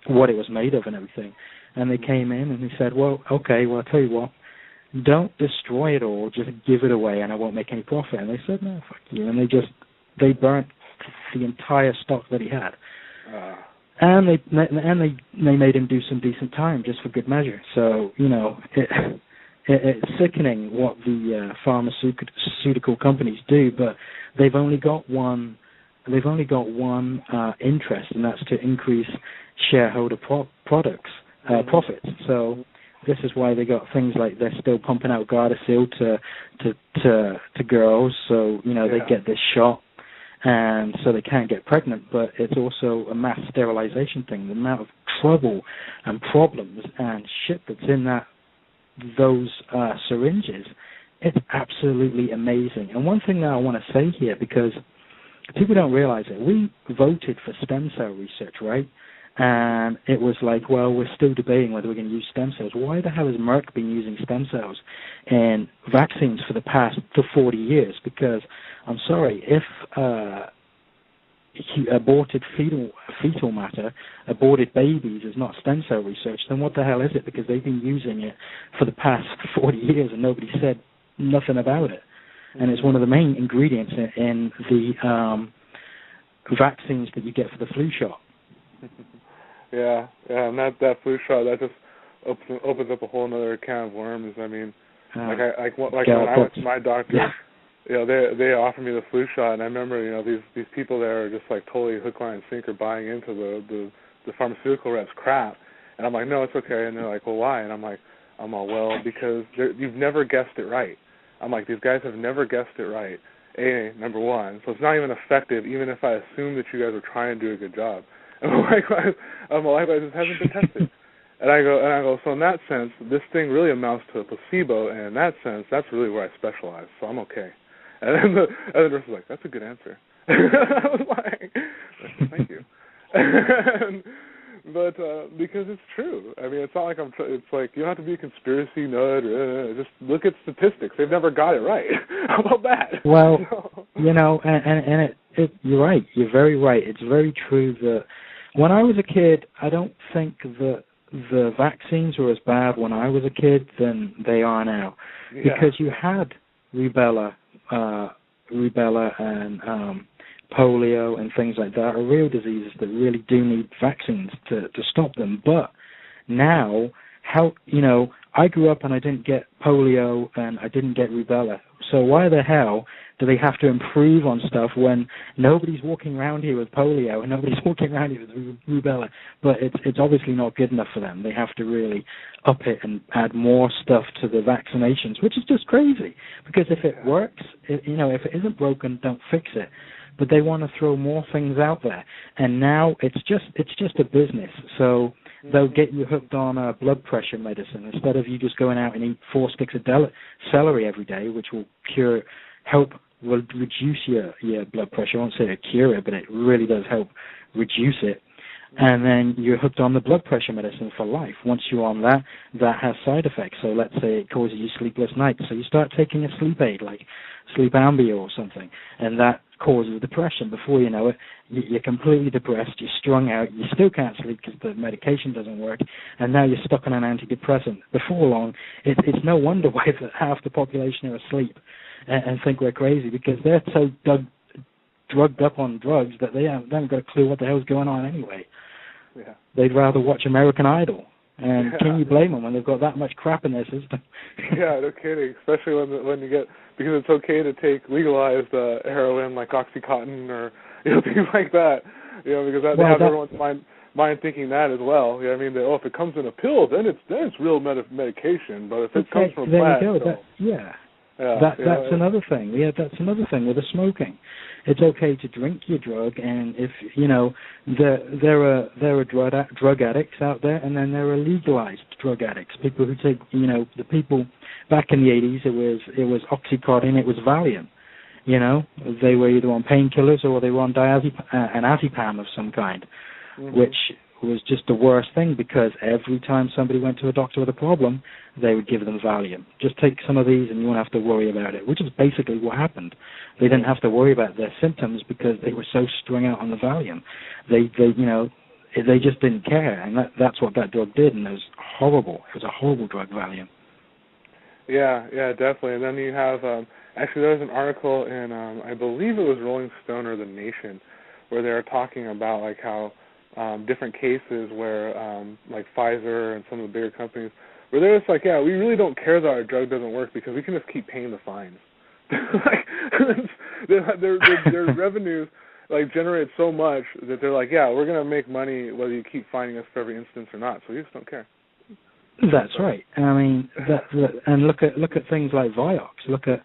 what it was made of and everything. And they came in and he said, well, okay, well, I'll tell you what, don't destroy it all, just give it away and I won't make any profit. And they said, no, fuck you. And they burnt the entire stock that he had. And they made him do some decent time just for good measure. So, it's sickening what the pharmaceutical companies do, but they've only got one interest, and that's to increase shareholder profits. So this is why they got things like they're still pumping out Gardasil to girls, so they get this shot, and so they can't get pregnant. But it's also a mass sterilization thing. The amount of trouble and problems and shit that's in those syringes, it's absolutely amazing. And one thing that I want to say here, because people don't realize it, we voted for stem cell research, right? And it was like, well, we're still debating whether we're going to use stem cells. Why the hell has Merck been using stem cells in vaccines for the past 40 years? Because, I'm sorry, if aborted fetal matter, aborted babies is not stem cell research, then what the hell is it? Because they've been using it for the past 40 years and nobody said nothing about it. And it's one of the main ingredients in the vaccines that you get for the flu shot. Yeah, and that flu shot, that just opens up a whole other can of worms. I mean, when I went to my doctor, they offered me the flu shot, and I remember, these people there are just like totally hook, line, and sinker buying into the pharmaceutical reps crap, and I'm like, no, it's okay, and they're like, well, why? And I'm all, well, because you've never guessed it right. I'm like, these guys have never guessed it right. Number one, so it's not even effective, even if I assume that you guys are trying to do a good job. And it just hasn't been tested. And I go, so in that sense, this thing really amounts to a placebo, and in that sense, that's really where I specialize, so I'm okay. And then the other nurse was like, that's a good answer. I was like, thank you. But because it's true. I mean, it's not like it's like you don't have to be a conspiracy nut. Just look at statistics. They've never got it right. How about that? Well, and you're right. You're very right. It's very true that when I was a kid, I don't think that the vaccines were as bad when I was a kid than they are now, because you had rubella and polio and things like that are real diseases that really do need vaccines to stop them. But now, I grew up and I didn't get polio and I didn't get rubella. So why the hell do they have to improve on stuff when nobody's walking around here with polio and nobody's walking around here with rubella? But it's obviously not good enough for them. They have to really up it and add more stuff to the vaccinations, which is just crazy. Because if it works, if it isn't broken, don't fix it. but they want to throw more things out there. And now it's just a business. So they'll get you hooked on blood pressure medicine instead of you just going out and eat 4 sticks of celery every day, which will reduce your blood pressure. I won't say to cure it, but it really does help reduce it. And then you're hooked on the blood pressure medicine for life. Once you're on that, that has side effects. So let's say it causes you sleepless nights. So you start taking a sleep aid like Sleep Ambio or something, and that causes depression. Before you know it, you're completely depressed, you're strung out, you still can't sleep because the medication doesn't work, and now you're stuck on an antidepressant. Before long, it's no wonder why half the population are asleep and think we're crazy, because they're so drugged up on drugs that they haven't got a clue what the hell's going on anyway. Yeah. They'd rather watch American Idol. And can you blame them when they've got that much crap in their system? Yeah, no kidding. Especially when you get, because it's okay to take legalized heroin like OxyContin or things like that. Because they have everyone's mind thinking that as well. I mean, if it comes in a pill, then it's real medication. But if it comes from a plant, that's another thing. Yeah, that's another thing with the smoking. It's okay to drink your drug, and if there are drug addicts out there, and then there are legalized drug addicts. People who take, the people back in the 80s, it was OxyContin, it was Valium. They were either on painkillers or they were on diazepam of some kind, which was just the worst thing, because every time somebody went to a doctor with a problem, they would give them Valium. Just take some of these and you won't have to worry about it, which is basically what happened. They didn't have to worry about their symptoms because they were so strung out on the Valium. They just didn't care, and that's what that drug did, and it was horrible. It was a horrible drug, Valium. Yeah, definitely. And then you have, actually there was an article in, I believe it was Rolling Stone or The Nation, where they were talking about like how different cases where like Pfizer and some of the bigger companies, where they're just like, yeah, we really don't care that our drug doesn't work because we can just keep paying the fines. Their revenues like generate so much that they're like, yeah, we're going to make money whether you keep fining us for every instance or not, so we just don't care. That's right. I mean, and look at things like Vioxx. Look at,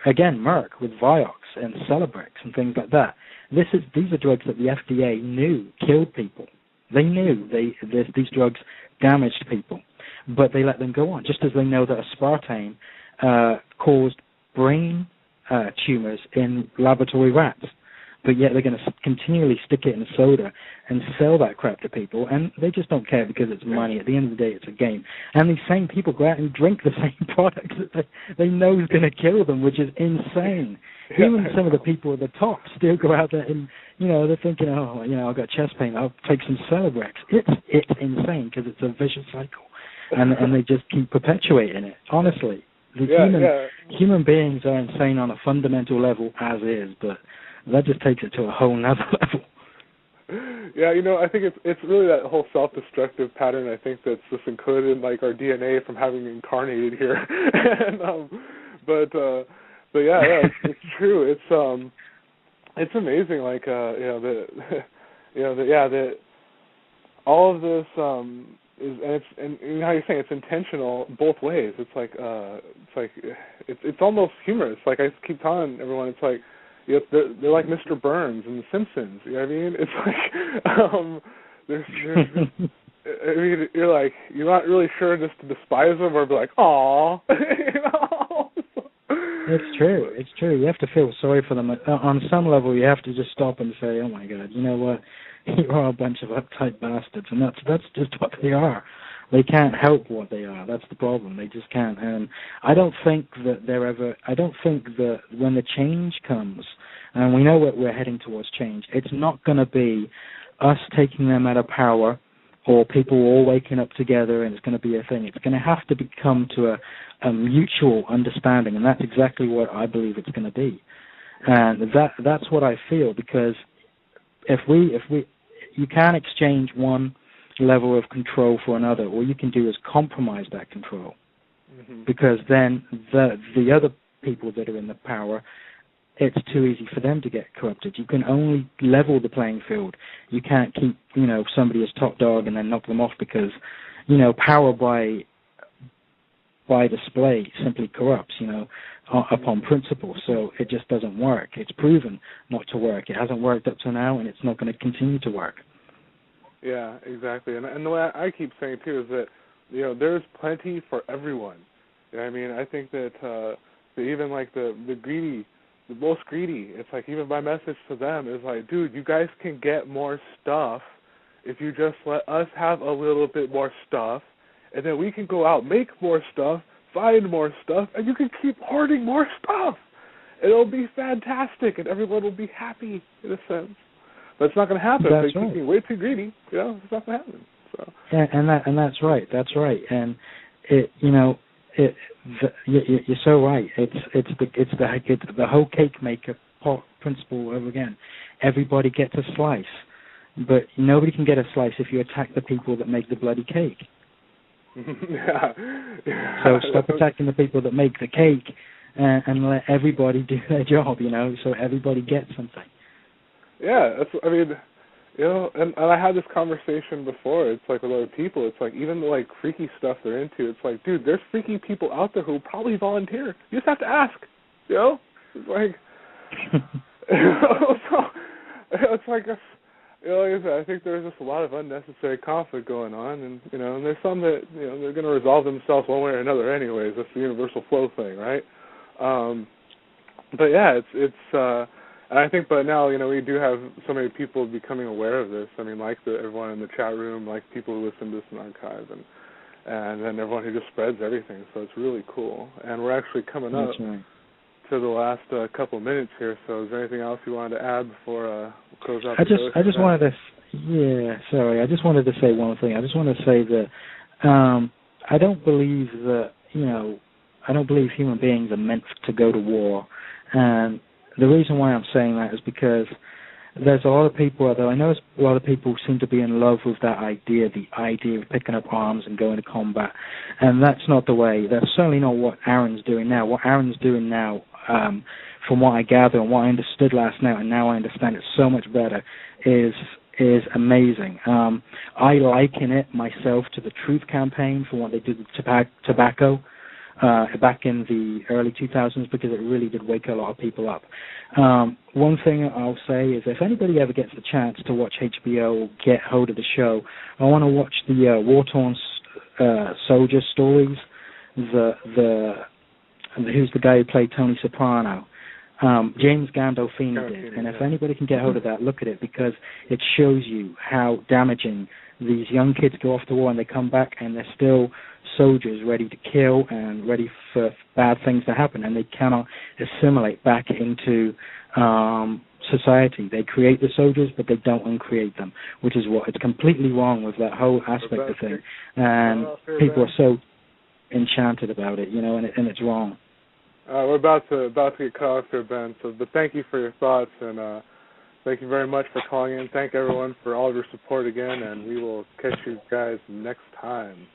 again, Merck with Vioxx and Celebrex and things like that. These are drugs that the FDA knew killed people. They knew these drugs damaged people, but they let them go on, just as they know that aspartame caused brain tumors in laboratory rats. But yet they're going to continually stick it in a soda and sell that crap to people, and they just don't care because it's money. At the end of the day, it's a game. And these same people go out and drink the same product that they know is going to kill them, which is insane. Even some of the people at the top still go out there and, they're thinking, I've got chest pain, I'll take some Celebrex. It's insane because it's a vicious cycle. And they just keep perpetuating it, honestly. Human beings are insane on a fundamental level as is, but that just takes it to a whole nother level. Yeah, I think it's really that whole self-destructive pattern, I think, that's just encoded in like our DNA from having incarnated here. And, but yeah, it's true. It's amazing, like that all of this is, and how you're saying it's intentional both ways. It's like it's almost humorous. Like I keep telling everyone, it's like, they're like Mr. Burns and The Simpsons. You know what I mean? It's like I mean, you're like, you're not really sure just to despise them or be like, aw. It's true. You have to feel sorry for them. On some level, you have to just stop and say, oh my God, you know what? You're a bunch of uptight bastards, and that's just what they are. They can't help what they are. That's the problem. They just can't. And I don't think that when the change comes, and we know that we're heading towards change, it's not going to be us taking them out of power or people all waking up together and it's going to be a thing. It's going to have to come to a mutual understanding, and that's exactly what I believe it's going to be. And that's what I feel, because if you can't exchange one level of control for another. All you can do is compromise that control, because then the other people that are in the power, it's too easy for them to get corrupted. You can only level the playing field. You can't keep somebody as top dog and then knock them off, because power by by display simply corrupts, upon principle. So it just doesn't work. It's proven not to work. It hasn't worked up to now, and it's not going to continue to work. Yeah, exactly. And the way I keep saying too is that there's plenty for everyone. I mean, I think that even like the greedy, the most greedy, it's like even my message to them is like, dude, you guys can get more stuff if you just let us have a little bit more stuff, and then we can go out, make more stuff, find more stuff, and you can keep hoarding more stuff. It'll be fantastic, and everyone will be happy in a sense. But it's not going to happen. That's they right. keep being way too greedy. It's not going to happen. So. Yeah, and that's right. That's right. And you're so right. It's the whole cake maker principle over again. Everybody gets a slice, but nobody can get a slice if you attack the people that make the bloody cake. Yeah. So stop attacking the people that make the cake, and let everybody do their job. So everybody gets something. Yeah, and I had this conversation before. It's like with other people. It's like even the like freaky stuff they're into. It's like, dude, there's freaky people out there who will probably volunteer. You just have to ask. It's like, it's like like I said, I think there's just a lot of unnecessary conflict going on, and and there's some that they're going to resolve themselves one way or another, anyways. That's the universal flow thing, right? But yeah, it's. And I think, but now, we do have so many people becoming aware of this. I mean, like everyone in the chat room, like people who listen to this in archive, and then everyone who just spreads everything. So it's really cool. And we're actually coming up to the last couple of minutes here. So is there anything else you wanted to add before we close out? I just wanted to say one thing. I just want to say that I don't believe that, I don't believe human beings are meant to go to war. And the reason why I'm saying that is because there's a lot of people out there. I know a lot of people seem to be in love with that idea, the idea of picking up arms and going to combat. And that's not the way. That's certainly not what Aaron's doing now. What Aaron's doing now, from what I gather and what I understood last night, and now I understand it so much better, is amazing. I liken it myself to the Truth Campaign for what they did with tobacco. Back in the early 2000s, because it really did wake a lot of people up. One thing I'll say is if anybody ever gets the chance to watch HBO or get hold of the show, I want to watch the war-torn soldier stories. Who's the guy who played Tony Soprano? James Gandolfini did. And if anybody can get hold of that, look at it, because it shows you how damaging these young kids go off to war and they come back and they're still soldiers ready to kill and ready for bad things to happen, and they cannot assimilate back into society. They create the soldiers, but they don't uncreate them, which is what it's completely wrong with that whole aspect of thing. And people are so enchanted about it, and it's wrong. We're about to get cut off here, Ben. But thank you for your thoughts, and thank you very much for calling in. Thank everyone for all of your support again, and we will catch you guys next time.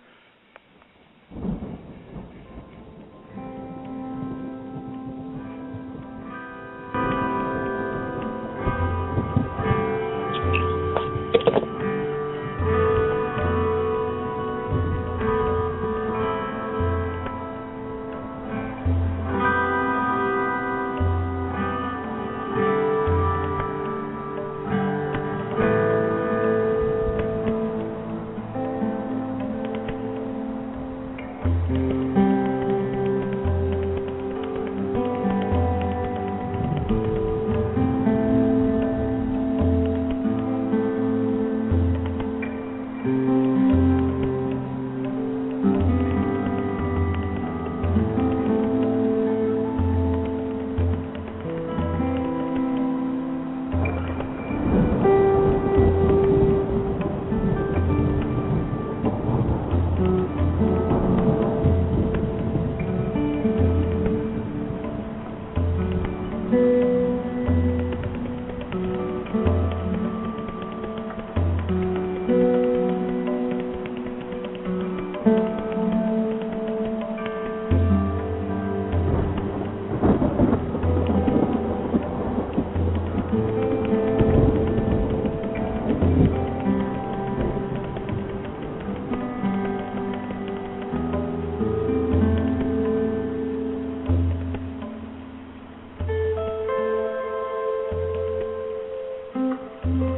Bye.